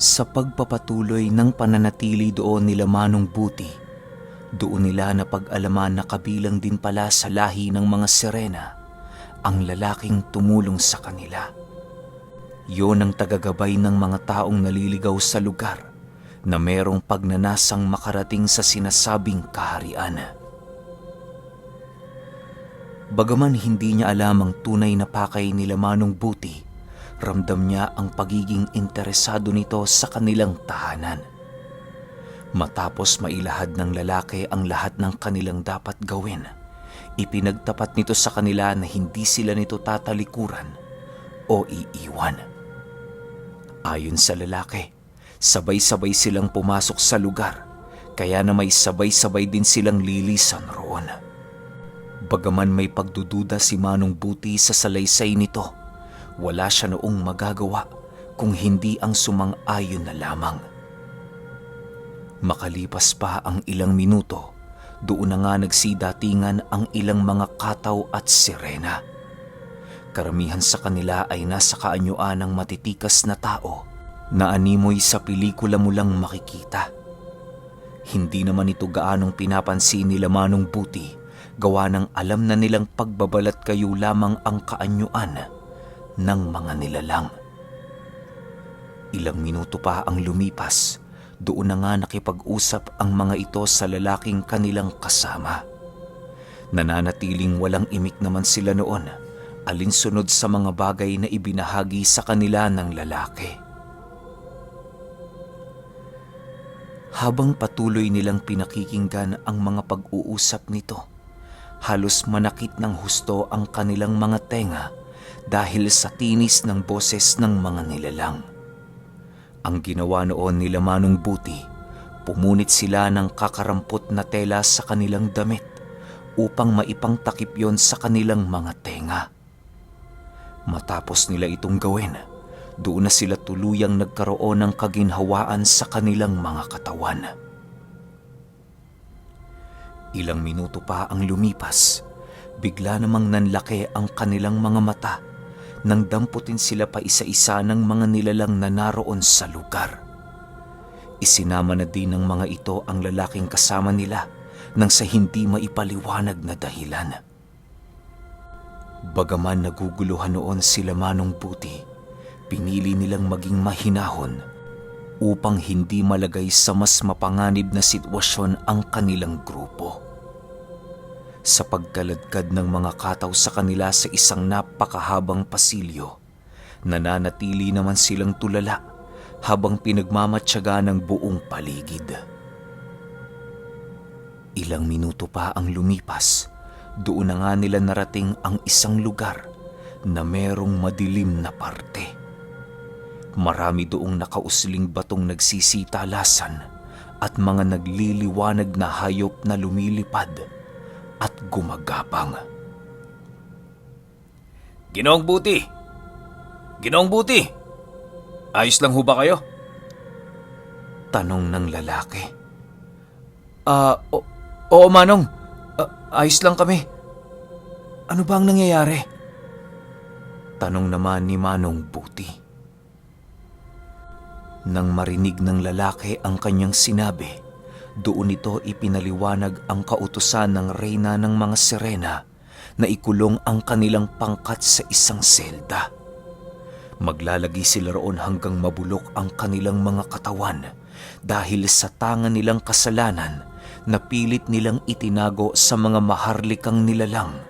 Sa pagpapatuloy ng pananatili doon nila Manong Buti, doon nila napag-alaman na kabilang din pala sa lahi ng mga Serena ang lalaking tumulong sa kanila. Yon ang tagagabay ng mga taong naliligaw sa lugar na merong pagnanasang makarating sa sinasabing kaharian. Bagaman hindi niya alam ang tunay na pakay nila Manong Buti, ramdam niya ang pagiging interesado nito sa kanilang tahanan. Matapos mailahad ng lalaki ang lahat ng kanilang dapat gawin, ipinagtapat nito sa kanila na hindi sila nito tatalikuran o iiwan. Ayon sa lalaki, sabay-sabay silang pumasok sa lugar, kaya na may sabay-sabay din silang lilisan roon. Bagaman may pagdududa si Manong Buti sa salaysay nito, wala siya noong magagawa kung hindi ang sumang-ayon na lamang. Makalipas pa ang ilang minuto, doon na nga nagsidatingan ang ilang mga kataw at sirena. Karamihan sa kanila ay nasa kaanyuan ng matitikas na tao na animoy sa pelikula mo lang makikita. Hindi naman ito gaanong pinapansin nila Manong Buti, gawa ng alam na nilang pagbabalat kayo lamang ang kaanyuan ng mga nilalang. Ilang minuto pa ang lumipas, doon na nga nakipag-usap ang mga ito sa lalaking kanilang kasama. Nananatiling walang imik naman sila noon, alinsunod sa mga bagay na ibinahagi sa kanila ng lalaki. Habang patuloy nilang pinakikinggan ang mga pag-uusap nito, halos manakit ng husto ang kanilang mga tenga dahil sa tinis ng boses ng mga nilalang. Ang ginawa noon nila Manong Buti, pumunit sila ng kakarampot na tela sa kanilang damit upang maipangtakip yon sa kanilang mga tenga. Matapos nila itong gawin, doon na sila tuluyang nagkaroon ng kaginhawaan sa kanilang mga katawan. Ilang minuto pa ang lumipas, bigla namang nanlaki ang kanilang mga mata nang damputin sila pa isa-isa ng mga nilalang na naroon sa lugar. Isinama na din ng mga ito ang lalaking kasama nila nang sa hindi maipaliwanag na dahilan. Bagaman naguguluhan noon sila Manong Buti, pinili nilang maging mahinahon upang hindi malagay sa mas mapanganib na sitwasyon ang kanilang grupo. Sa pagkaladkad ng mga kataw sa kanila sa isang napakahabang pasilyo, nananatili naman silang tulala habang pinagmamatyaga ng buong paligid. Ilang minuto pa ang lumipas, doon na nga nila narating ang isang lugar na merong madilim na parte. Marami doong nakausling batong nagsisitalasan at mga nagliliwanag na hayop na lumilipad at gumagapang. Ginoong Buti! Ginoong Buti! Ayos lang ho ba kayo? Tanong ng lalaki. Oo Manong. Ayos lang kami. Ano ba ang nangyayari? Tanong naman ni Manong Buti. Nang marinig ng lalaki ang kanyang sinabi, doon ito ipinaliwanag ang kautusan ng reyna ng mga Serena na ikulong ang kanilang pangkat sa isang selda. Maglalagi sila roon hanggang mabulok ang kanilang mga katawan dahil sa tanga nilang kasalanan na pilit nilang itinago sa mga maharlikang nilalang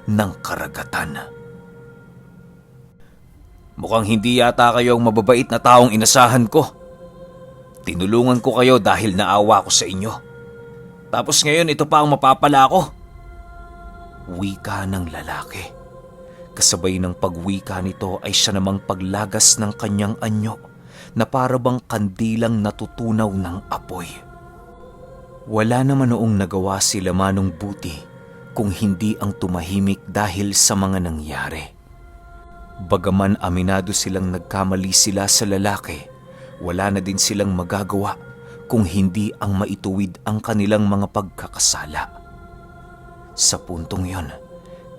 ng karagatan. Mukhang hindi yata kayo ang mababait na taong inasahan ko. Tinulungan ko kayo dahil naawa ko sa inyo. Tapos ngayon ito pa ang mapapala ko. Wika ng lalaki. Kasabay ng pagwika nito ay siya namang paglagas ng kanyang anyo na parabang kandilang natutunaw ng apoy. Wala naman noong nagawa sila Manong Buti kung hindi ang tumahimik dahil sa mga nangyari. Bagaman aminado silang nagkamali sila sa lalaki, wala na din silang magagawa kung hindi ang maituwid ang kanilang mga pagkakasala. Sa puntong yon,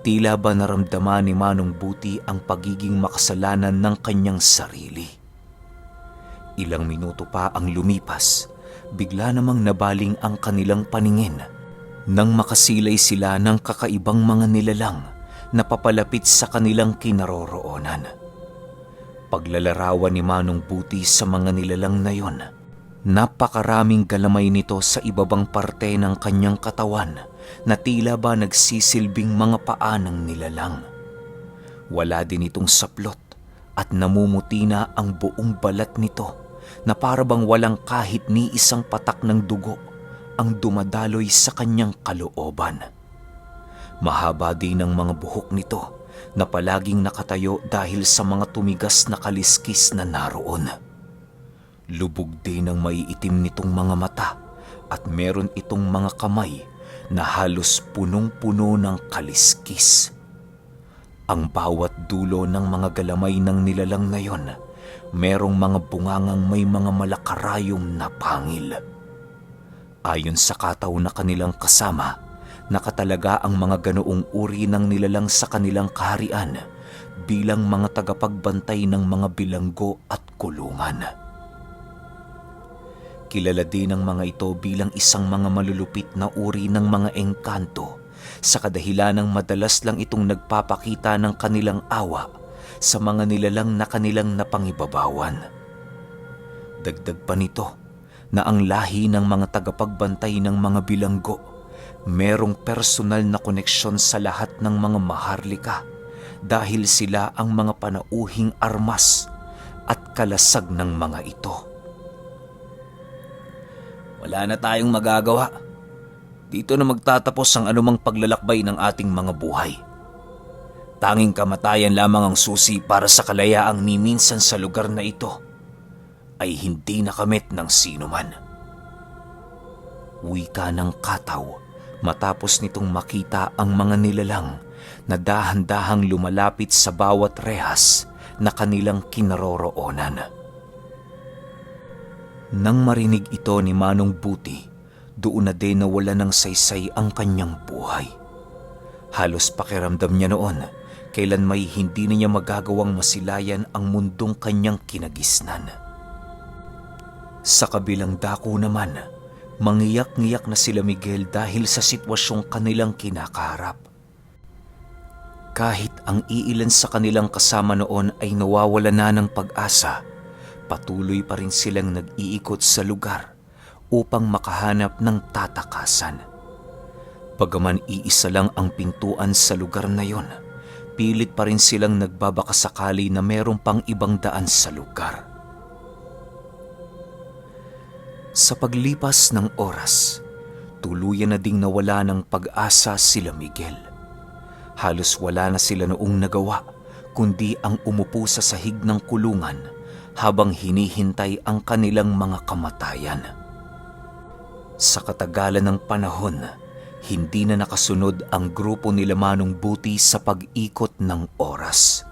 tila ba naramdaman ni Manong Buti ang pagiging makasalanan ng kanyang sarili. Ilang minuto pa ang lumipas, bigla namang nabaling ang kanilang paningin nang makasilay sila ng kakaibang mga nilalang na papalapit sa kanilang kinaroroonan. Paglalarawan ni Manong Buti sa mga nilalang na yon, napakaraming galamay nito sa ibabang parte ng kanyang katawan na tila ba nagsisilbing mga paa ng nilalang. Wala din itong saplot at namumuti na ang buong balat nito na parabang walang kahit ni isang patak ng dugo ang dumadaloy sa kanyang kalooban. Mahaba din ang mga buhok nito na palaging nakatayo dahil sa mga tumigas na kaliskis na naroon. Lubog din ang maiitim nitong mga mata at meron itong mga kamay na halos punong-puno ng kaliskis. Ang bawat dulo ng mga galamay ng nilalang na yon, merong mga bungangang may mga malakarayom na pangil. Ayon sa kataw na kanilang kasama, nakatalaga ang mga ganoong uri ng nilalang sa kanilang kaharian bilang mga tagapagbantay ng mga bilanggo at kulungan. Kilala din ang mga ito bilang isang mga malulupit na uri ng mga engkanto sa kadahilanang madalas lang itong nagpapakita ng kanilang awa sa mga nilalang na kanilang napangibabawan. Dagdag pa nito na ang lahi ng mga tagapagbantay ng mga bilanggo merong personal na koneksyon sa lahat ng mga maharlika dahil sila ang mga panauhing armas at kalasag ng mga ito. Wala na tayong magagawa. Dito na magtatapos ang anumang paglalakbay ng ating mga buhay. Tanging kamatayan lamang ang susi para sa kalayaang ni minsan sa lugar na ito ay hindi nakamit ng sinuman. Wika ng kataw matapos nitong makita ang mga nilalang na dahan-dahang lumalapit sa bawat rehas na kanilang kinaroroonan. Nang marinig ito ni Manong Buti, doon na din nawala ng saysay ang kanyang buhay. Halos pakiramdam niya noon, kailan may hindi na niya magagawang masilayan ang mundong kanyang kinagisnan. Sa kabilang dako naman, mangiyak-ngiyak na sila Miguel dahil sa sitwasyong kanilang kinakaharap. Kahit ang iilan sa kanilang kasama noon ay nawawala na ng pag-asa, patuloy pa rin silang nag-iikot sa lugar upang makahanap ng tatakasan. Bagaman iisa lang ang pintuan sa lugar na yon, pilit pa rin silang nagbabakasakali na merong pang ibang daan sa lugar. Sa paglipas ng oras, tuluyan na ding nawala ng pag-asa sila Miguel. Halos wala na sila noong nagawa kundi ang umupo sa sahig ng kulungan habang hinihintay ang kanilang mga kamatayan. Sa katagalan ng panahon, hindi na nakasunod ang grupo nila Manong Buti sa pag-ikot ng oras.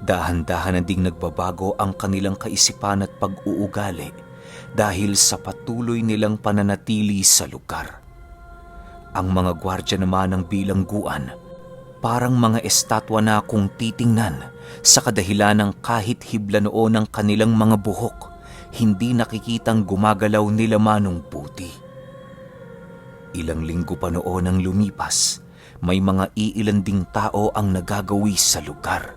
Dahan-dahan na ding nagbabago ang kanilang kaisipan at pag-uugali dahil sa patuloy nilang pananatili sa lugar. Ang mga gwardya naman ng bilangguan, parang mga estatwa na kung titingnan sa kadahilanang kahit hibla noon ang kanilang mga buhok, hindi nakikitang gumagalaw nila Manong Buti. Ilang linggo pa noon ang lumipas, may mga iilan ding tao ang nagagawi sa lugar.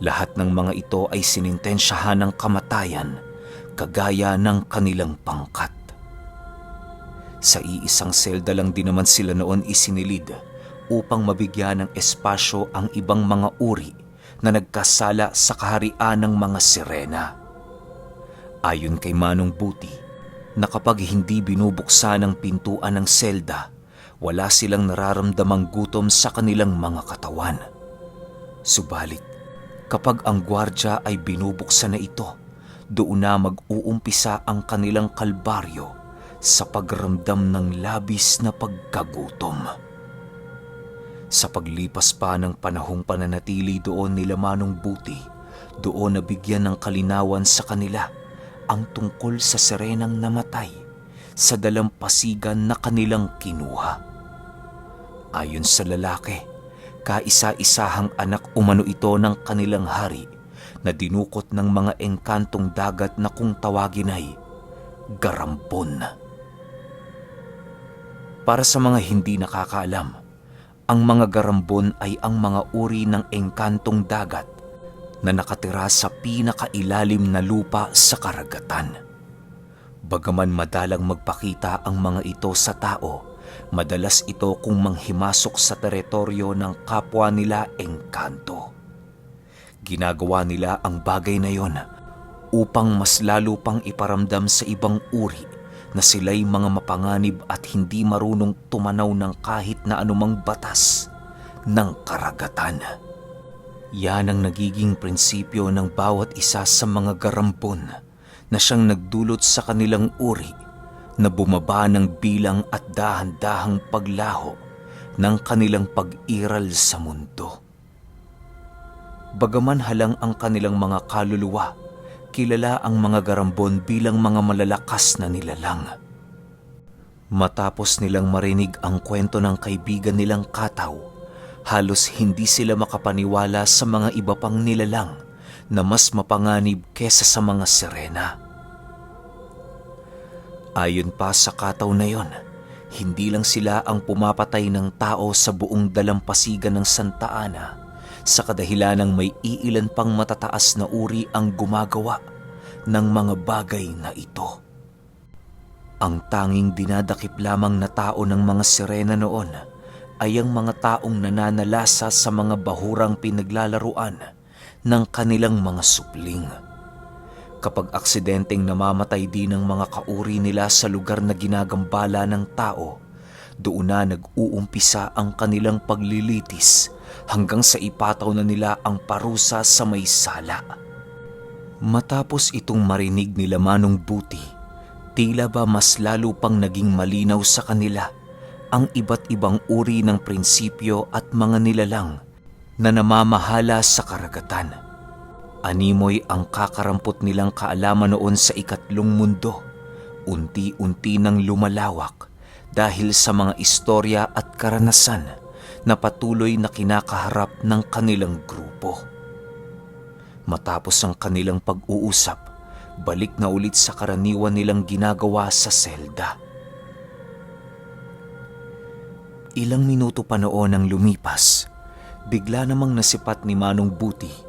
Lahat ng mga ito ay sinintensyahan ng kamatayan kagaya ng kanilang pangkat. Sa iisang selda lang din naman sila noon isinilid upang mabigyan ng espasyo ang ibang mga uri na nagkasala sa kaharian ng mga sirena. Ayon kay Manong Buti, na kapag hindi binubuksan ang pintuan ng selda, wala silang nararamdamang gutom sa kanilang mga katawan. Subalit, kapag ang gwardya ay binubuksan na ito, doon na mag-uumpisa ang kanilang kalbaryo sa pagramdam ng labis na pagkagutom. Sa paglipas pa ng panahong pananatili doon nila Manong Buti, doon nabigyan ng kalinawan sa kanila ang tungkol sa sirenang namatay sa dalampasigan na kanilang kinuha. Ayon sa lalaki, kaisa-isahang anak umano ito ng kanilang hari na dinukot ng mga engkantong dagat na kung tawagin ay garambon. Para sa mga hindi nakakaalam, ang mga garambon ay ang mga uri ng engkantong dagat na nakatira sa pinakailalim na lupa sa karagatan. Bagaman madalang magpakita ang mga ito sa tao, madalas ito kung manghimasok sa teritoryo ng kapwa nila engkanto. Ginagawa nila ang bagay na yon upang mas lalo pang iparamdam sa ibang uri na sila'y mga mapanganib at hindi marunong tumanaw ng kahit na anumang batas ng karagatan. Yan ang nagiging prinsipyo ng bawat isa sa mga garambon na siyang nagdulot sa kanilang uri na bumaba ng bilang at dahan-dahang paglaho ng kanilang pag-iral sa mundo. Bagaman halang ang kanilang mga kaluluwa, kilala ang mga garambon bilang mga malalakas na nilalang. Matapos nilang marinig ang kwento ng kaibigan nilang Kataw, halos hindi sila makapaniwala sa mga iba pang nilalang na mas mapanganib kesa sa mga sirena. Ayon pa sa Kataw na yon, hindi lang sila ang pumapatay ng tao sa buong dalampasigan ng Santa Ana sa kadahilanang may iilan pang matataas na uri ang gumagawa ng mga bagay na ito. Ang tanging dinadakip lamang na tao ng mga sirena noon ay ang mga taong nananalasa sa mga bahurang pinaglalaruan ng kanilang mga supling. Kapag aksidenteng namamatay din ang mga kauri nila sa lugar na ginagambala ng tao, doon na nag-uumpisa ang kanilang paglilitis hanggang sa ipataw na nila ang parusa sa may sala. Matapos itong marinig nila Manong Buti, tila ba mas lalo pang naging malinaw sa kanila ang iba't ibang uri ng prinsipyo at mga nilalang na namamahala sa karagatan. Animoy ang kakarampot nilang kaalaman noon sa ikatlong mundo, unti-unti nang lumalawak dahil sa mga istorya at karanasan na patuloy na kinakaharap ng kanilang grupo. Matapos ang kanilang pag-uusap, balik na ulit sa karaniwan nilang ginagawa sa selda. Ilang minuto pa noon ang lumipas, bigla namang nasipat ni Manong Buti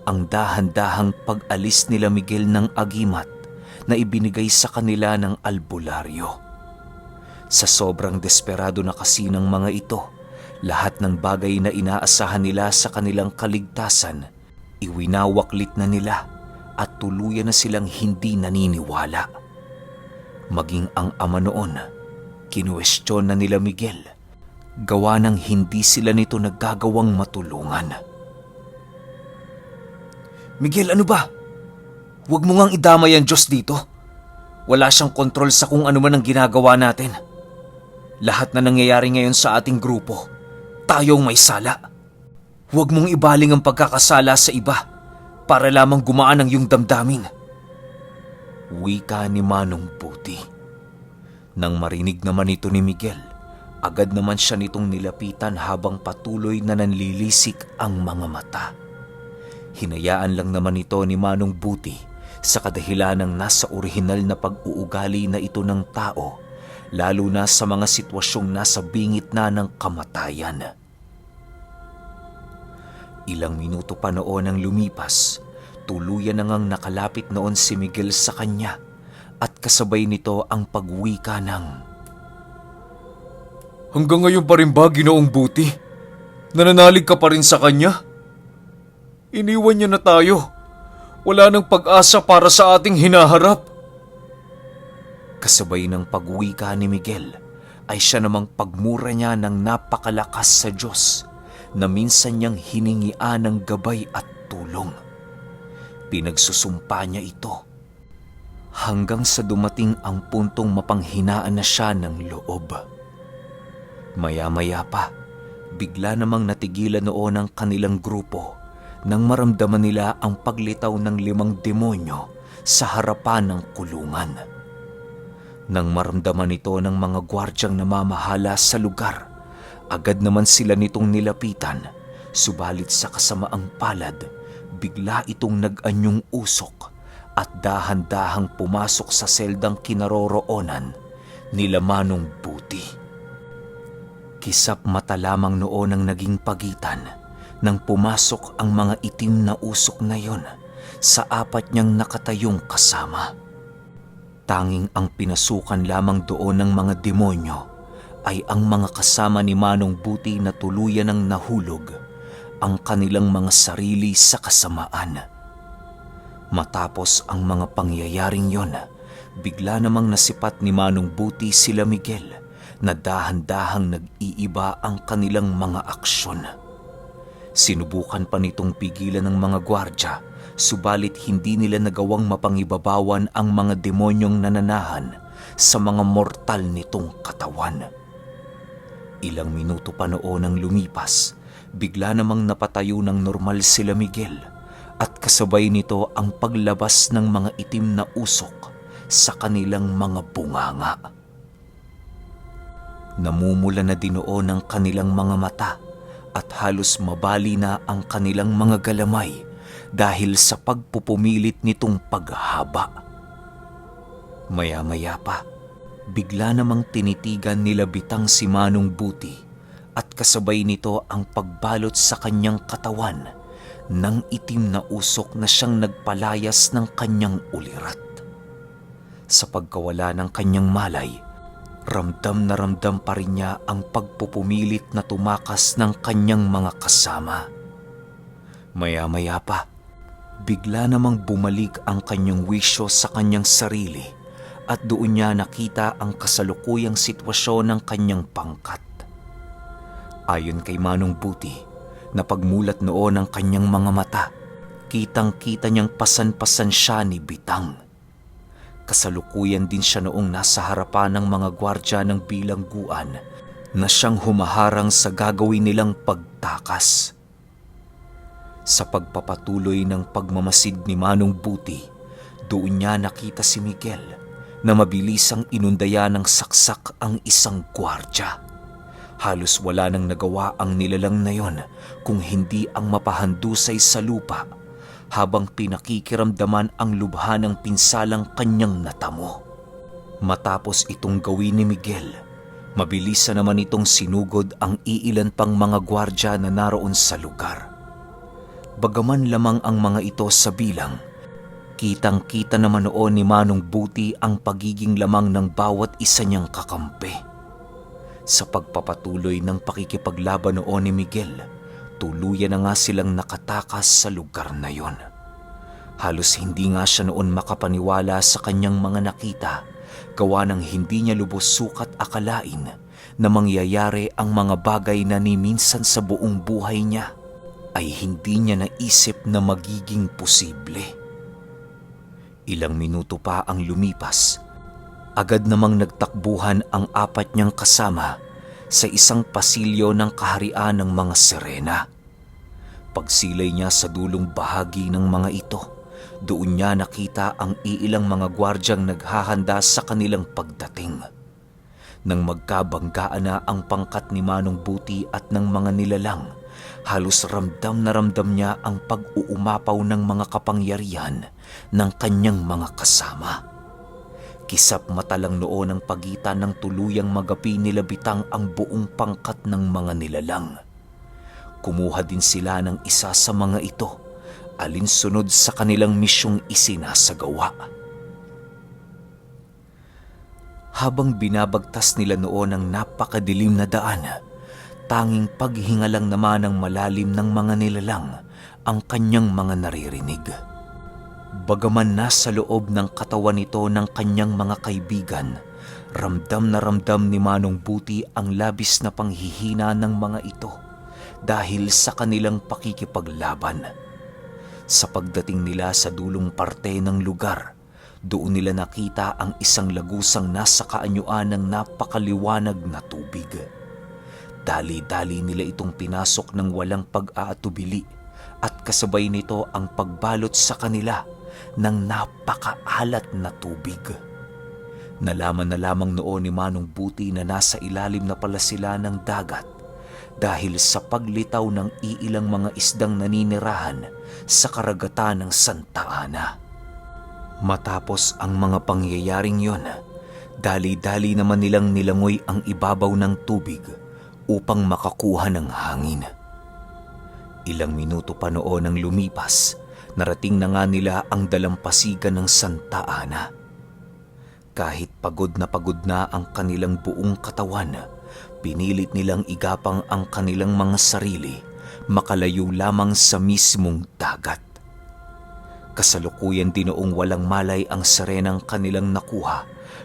ang dahan-dahang pag-alis nila Miguel ng agimat na ibinigay sa kanila ng albularyo. Sa sobrang desperado na kasi ng mga ito, lahat ng bagay na inaasahan nila sa kanilang kaligtasan, iwinawaklit na nila at tuluyan na silang hindi naniniwala. Maging ang ama noon, kinuwestiyon na nila Miguel, gawa ng hindi sila nito nagagawang matulungan. Miguel, ano ba? Huwag mo ngang idamay ang Diyos dito. Wala siyang kontrol sa kung ano man ang ginagawa natin. Lahat na nangyayari ngayon sa ating grupo, tayo ang may sala. Huwag mong ibaling ang pagkakasala sa iba para lamang gumaan ang iyong damdamin. Wika ni Manong Buti. Nang marinig naman ito ni Miguel, agad naman siya nitong nilapitan habang patuloy na nanlilisik ang mga mata. Hinayaan lang naman ito ni Manong Buti sa kadahilanang nasa orihinal na pag-uugali na ito ng tao, lalo na sa mga sitwasyong nasa bingit na ng kamatayan. Ilang minuto pa noon ang lumipas, tuluyan na ngang nakalapit noon si Miguel sa kanya at kasabay nito ang pagwika ng, "Hanggang ngayon pa rin ba, Ginoong Buti? Nananalig ka pa rin sa kanya? Iniwan niya na tayo. Wala nang pag-asa para sa ating hinaharap." Kasabay ng pagwika ni Miguel ay siya namang pagmura niya ng napakalakas sa Diyos na minsan niyang hiningian ng gabay at tulong. Pinagsusumpa niya ito hanggang sa dumating ang puntong mapanghinaan na siya ng loob. Maya-maya pa, bigla namang natigilan noon ang kanilang grupo nang maramdaman nila ang paglitaw ng 5 demonyo sa harapan ng kulungan. Nang maramdaman ito ng mga gwardyang namamahala sa lugar, agad naman sila nitong nilapitan, subalit sa kasamaang palad, bigla itong nag-anyong usok at dahan-dahang pumasok sa seldang kinaroroonan nila Manong Buti. Kisap mata lamang noon ang naging pagitan nang pumasok ang mga itim na usok na yon sa apat niyang nakatayong kasama. Tanging ang pinasukan lamang doon ng mga demonyo ay ang mga kasama ni Manong Buti na tuluyan ng nahulog ang kanilang mga sarili sa kasamaan. Matapos ang mga pangyayaring yon, bigla namang nasipat ni Manong Buti sila Miguel na dahan-dahang nag-iiba ang kanilang mga aksyon. Sinubukan pa nitong pigilan ng mga gwardya, subalit hindi nila nagawang mapangibabawan ang mga demonyong nananahan sa mga mortal nitong katawan. Ilang minuto pa noon ang lumipas, bigla namang napatayo ng normal sila Miguel at kasabay nito ang paglabas ng mga itim na usok sa kanilang mga bunganga. Namumula na din noon ang kanilang mga mata at halos mabali na ang kanilang mga galamay dahil sa pagpupumilit nitong paghaba. Maya-maya pa, bigla namang tinitigan nila Bitang si Manong Buti at kasabay nito ang pagbalot sa kanyang katawan ng itim na usok na siyang nagpalayas ng kanyang ulirat. Sa pagkawala ng kanyang malay, ramdam na ramdam pa rin niya ang pagpupumilit na tumakas ng kanyang mga kasama. Maya-maya pa, bigla namang bumalik ang kanyang wisyo sa kanyang sarili at doon niya nakita ang kasalukuyang sitwasyon ng kanyang pangkat. Ayon kay Manong Buti, na pagmulat noon ng kanyang mga mata, kitang-kita niyang pasan-pasan siya ni Bitang. Kasalukuyan din siya noong nasa harapan ng mga gwardya ng bilangguan na siyang humaharang sa gagawin nilang pagtakas. Sa pagpapatuloy ng pagmamasid ni Manong Buti, doon niya nakita si Miguel na mabilisang inundaya ng saksak ang isang gwardya. Halos wala nang nagawa ang nilalang na yon kung hindi ang mapahandusay sa lupa habang pinakikiramdaman ang lubha ng pinsalang kanyang natamo. Matapos itong gawin ni Miguel, mabilisan naman itong sinugod ang iilan pang mga gwardya na naroon sa lugar. Bagaman lamang ang mga ito sa bilang, kitang-kita naman noon ni Manong Buti ang pagiging lamang ng bawat isa niyang kakampi. Sa pagpapatuloy ng pakikipaglaban noon ni Miguel, tuluyan na nga silang nakatakas sa lugar na yon. Halos hindi nga siya noon makapaniwala sa kanyang mga nakita, gawa ng hindi niya lubos sukat akalain na mangyayari ang mga bagay na ni minsan sa buong buhay niya ay hindi niya naisip na magiging posible. Ilang minuto pa ang lumipas, agad namang nagtakbuhan ang apat niyang kasama sa isang pasilyo ng kaharian ng mga Serena. Pagsilay niya sa dulong bahagi ng mga ito, doon niya nakita ang iilang mga gwardyang naghahanda sa kanilang pagdating. Nang magkabanggaan na ang pangkat ni Manong Buti at ng mga nilalang, halos ramdam na ramdam niya ang pag-uumapaw ng mga kapangyarihan ng kanyang mga kasama. Kisap mata lang noon ang pagitan ng tuluyang magapi nila Bitang ang buong pangkat ng mga nilalang. Kumuha din sila ng isa sa mga ito, alinsunod sa kanilang misyong isinasagawa. Habang binabagtas nila noon ang napakadilim na daan, tanging paghinga lang naman ng malalim ng mga nilalang ang kanyang mga naririnig. Bagaman nasa loob ng katawan nito ng kanyang mga kaibigan, ramdam na ramdam ni Manong Buti ang labis na panghihina ng mga ito dahil sa kanilang pakikipaglaban. Sa pagdating nila sa dulong parte ng lugar, doon nila nakita ang isang lagusang nasa kaanyuan ng napakaliwanag na tubig. Dali-dali nila itong pinasok ng walang pag-aatubili at kasabay nito ang pagbalot sa kanila ng napakaalat na tubig. Nalaman na lamang noon ni Manong Buti na nasa ilalim na pala sila ng dagat dahil sa paglitaw ng iilang mga isdang naninirahan sa karagatan ng Santa Ana. Matapos ang mga pangyayaring yon, dali-dali naman nilang nilangoy ang ibabaw ng tubig upang makakuha ng hangin. Ilang minuto pa noon ang lumipas, narating na nga nila ang dalampasigan ng Santa Ana. Kahit pagod na ang kanilang buong katawan, pinilit nilang igapang ang kanilang mga sarili makalayo lamang sa mismong dagat. Kasalukuyan din noong walang malay ang serenang kanilang nakuha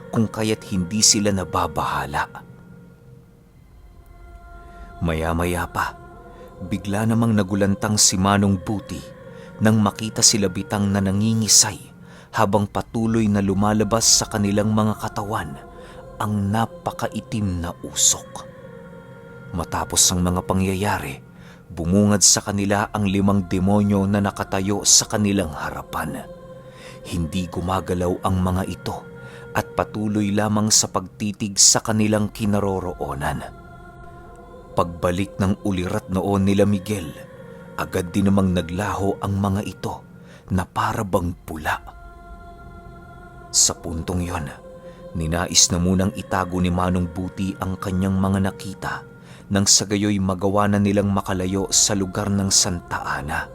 kung kaya't hindi sila nababahala. Maya-maya pa, bigla namang nagulantang si Manong Buti nang makita sila Bitang na nangingisay habang patuloy na lumalabas sa kanilang mga katawan ang napakaitim na usok. Matapos ang mga pangyayari, bumungad sa kanila ang 5 demonyo na nakatayo sa kanilang harapan. Hindi gumagalaw ang mga ito at patuloy lamang sa pagtitig sa kanilang kinaroroonan. Pagbalik ng ulirat noon nila Miguel, agad din namang naglaho ang mga ito na para bang pula. Sa puntong yon, ninais na munang itago ni Manong Buti ang kanyang mga nakita nang sa gayoy magawa na nilang makalayo sa lugar ng Santa Ana.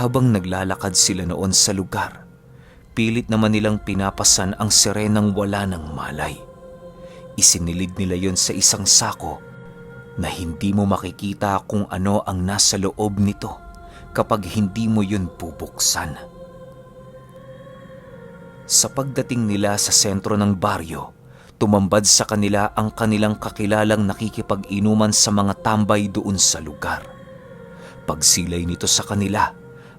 Habang naglalakad sila noon sa lugar, pilit naman nilang pinapasan ang serenang wala ng malay. Isinilid nila yon sa isang sako na hindi mo makikita kung ano ang nasa loob nito kapag hindi mo yun bubuksan. Sa pagdating nila sa sentro ng baryo, tumambad sa kanila ang kanilang kakilalang nakikipag-inuman sa mga tambay doon sa lugar. Pagsilay nito sa kanila,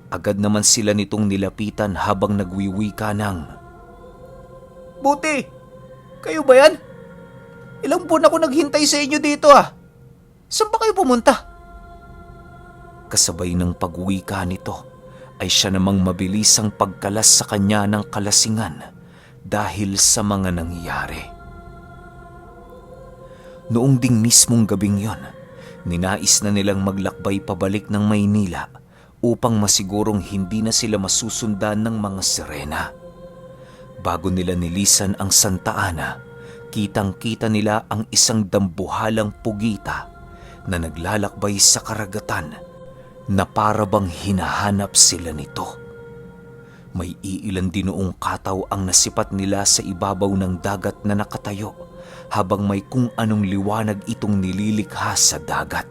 agad naman sila nitong nilapitan habang nagwiwika ng, Buti! Kayo ba yan? Ilang buwan ako naghintay sa inyo dito ah. Saan ba kayo pumunta? Kasabay ng pagwika nito, ay siya namang mabilisang pagkalas sa kanya ng kalasingan dahil sa mga nangyari. Noong ding mismong gabing yon, ninais na nilang maglakbay pabalik ng Maynila upang masigurong hindi na sila masusundan ng mga sirena. Bago nila nilisan ang Santa Ana, kitang-kita nila ang isang dambuhalang pugita na naglalakbay sa karagatan na para bang hinahanap sila nito. May iilan din noong kataw ang nasipat nila sa ibabaw ng dagat na nakatayo habang may kung anong liwanag itong nililikha sa dagat.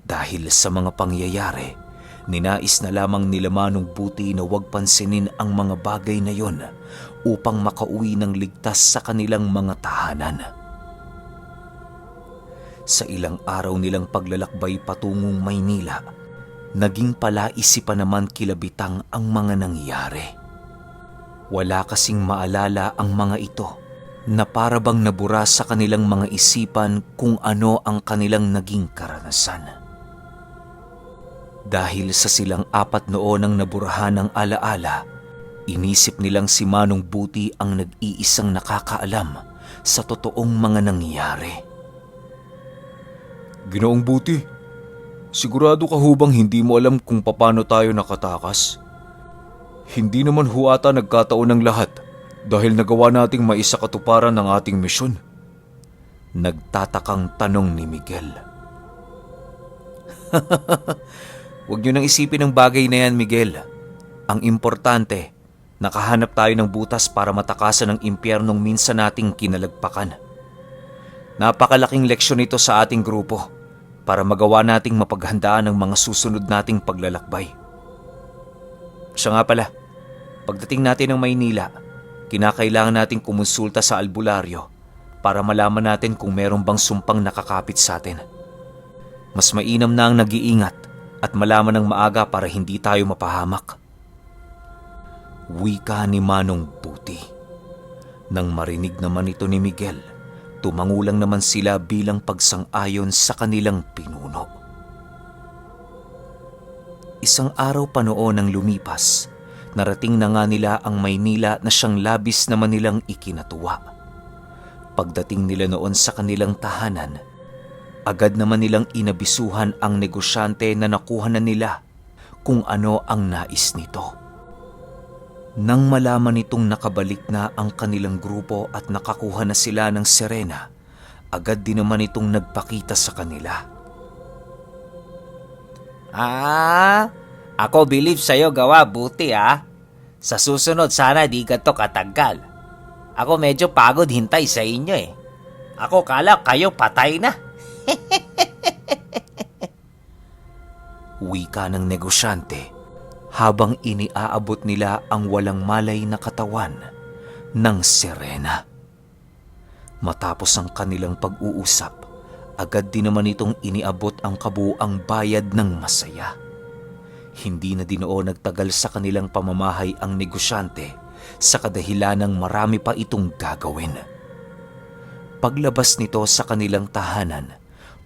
Dahil sa mga pangyayari, ninais na lamang nila Manong Buti na huwag pansinin ang mga bagay na yon upang makauwi ng ligtas sa kanilang mga tahanan. Sa ilang araw nilang paglalakbay patungong Maynila, naging palaisipan naman kila Bitang ang mga nangyari. Wala kasing maalala ang mga ito na para bang nabura sa kanilang mga isipan kung ano ang kanilang naging karanasan. Dahil sa silang 4 noon ang naburahan ng alaala, inisip nilang si Manong Buti ang nag-iisang nakakaalam sa totoong mga nangyari. Ginoong Buti, sigurado ka hubang hindi mo alam kung paano tayo nakatakas? Hindi naman ho ata nagkataon ng lahat dahil nagawa nating maisakatuparan ng ating misyon. Nagtatakang tanong ni Miguel. Huwag niyo nang isipin ang bagay na yan, Miguel. Ang importante, nakahanap tayo ng butas para matakasan ang impyernong minsan nating kinalagpakan. Napakalaking leksyon ito sa ating grupo para magawa nating mapaghandaan ang mga susunod nating paglalakbay. Siya nga pala, pagdating natin ng Maynila, kinakailangan nating kumonsulta sa albularyo para malaman natin kung meron bang sumpang nakakapit sa atin. Mas mainam na ang nag-iingat at malaman ng maaga para hindi tayo mapahamak. Wika ni Manong Buti. Nang marinig naman ito ni Miguel, tumangulang naman sila bilang pagsang-ayon sa kanilang pinuno. Isang araw pa noon ang lumipas, narating na nga nila ang Maynila na siyang labis naman nilang ikinatuwa. Pagdating nila noon sa kanilang tahanan, agad naman nilang inabisuhan ang negosyante na nakuha na nila kung ano ang nais nito. Nang malaman nitong nakabalik na ang kanilang grupo at nakakuha na sila ng Serena, agad din naman itong nagpakita sa kanila. Ako believe sa'yo gawa buti Sa susunod sana di ka to katagal. Ako medyo pagod hintay sa inyo Ako kala kayo patay na. Wika ng negosyante habang iniaabot nila ang walang malay na katawan ng Serena. Matapos ang kanilang pag-uusap, agad din naman itong iniabot ang kabuuang bayad ng masaya. Hindi na dinoon nagtagal sa kanilang pamamahay ang negosyante sa kadahilanang marami pa itong gagawin. Paglabas nito sa kanilang tahanan,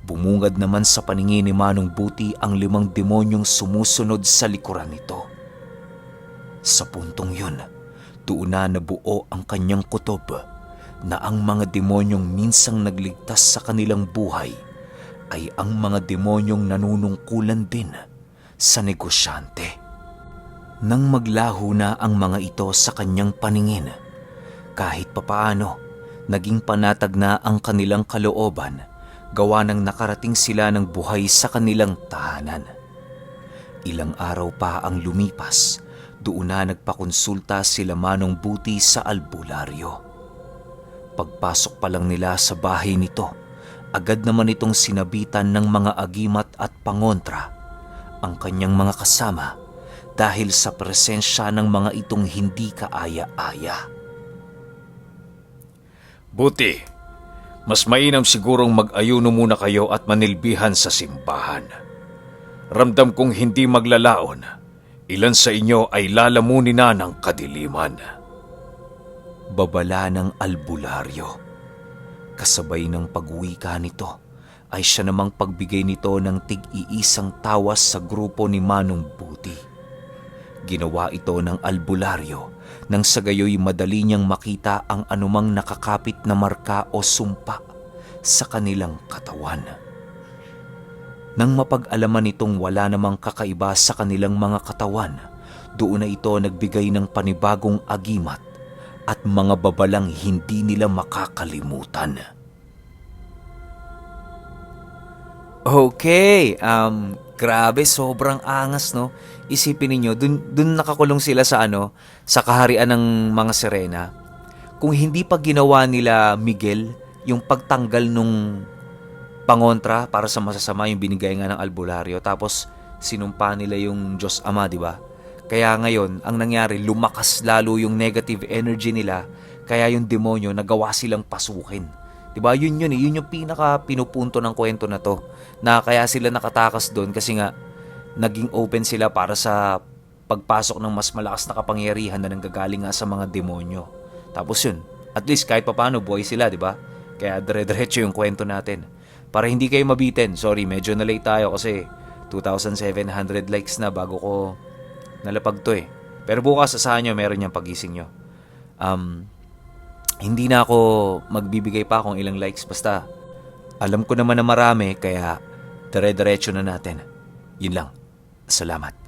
bumungad naman sa paningin ni Manong Buti ang 5 demonyong sumusunod sa likuran nito. Sa puntong yun, doon na nabuo ang kanyang kutob na ang mga demonyong minsang nagligtas sa kanilang buhay ay ang mga demonyong nanunungkulan din sa negosyante. Nang maglaho na ang mga ito sa kanyang paningin, kahit papaano, naging panatag na ang kanilang kalooban gawa ng nakarating sila ng buhay sa kanilang tahanan. Ilang araw pa ang lumipas, doon na nagpakonsulta sila Manong Buti sa albularyo. Pagpasok pa lang nila sa bahay nito, agad naman itong sinabitan ng mga agimat at pangontra ang kanyang mga kasama dahil sa presensya ng mga itong hindi kaaya-aya. Buti, mas mainam sigurong mag-ayuno muna kayo at manilbihan sa simbahan. Ramdam kong hindi maglalaon, ilan sa inyo ay lalamunin na ng kadiliman. Babala ng albularyo. Kasabay ng pagwika nito ay siya namang pagbigay nito ng tig-iisang tawas sa grupo ni Manong Buti. Ginawa ito ng albularyo nang sa gayoy madali niyang makita ang anumang nakakapit na marka o sumpa sa kanilang katawan. Nang mapag-alaman nitong wala namang kakaiba sa kanilang mga katawan, doon na ito nagbigay ng panibagong agimat at mga babalang hindi nila makakalimutan. Okay, grabe, sobrang angas, no? Isipin ninyo, dun nakakulong sila sa sa kaharian ng mga Serena. Kung hindi pa ginawa nila Miguel yung pagtanggal nung pangontra para sa masasama yung binigay nga ng albularyo, tapos sinumpa nila yung Diyos Ama, di ba? Kaya ngayon, ang nangyari, lumakas lalo yung negative energy nila, kaya yung demonyo nagawa silang pasukin. Diba? Yun yung pinaka pinupunto ng kwento na to, na kaya sila nakatakas doon kasi nga naging open sila para sa pagpasok ng mas malakas na kapangyarihan na nanggagaling nga sa mga demonyo. Tapos yun, at least kahit papano buhay sila, diba? Kaya dire-diretso yung kwento natin. Para hindi kayo mabitin, sorry, medyo na late tayo kasi 2,700 likes na bago ko nalapag to Pero bukas asahan nyo, meron yung pagising nyo. Hindi na ako magbibigay pa kung ilang likes, basta alam ko naman na marami, kaya dire-diretso na natin. Yun lang. Salamat.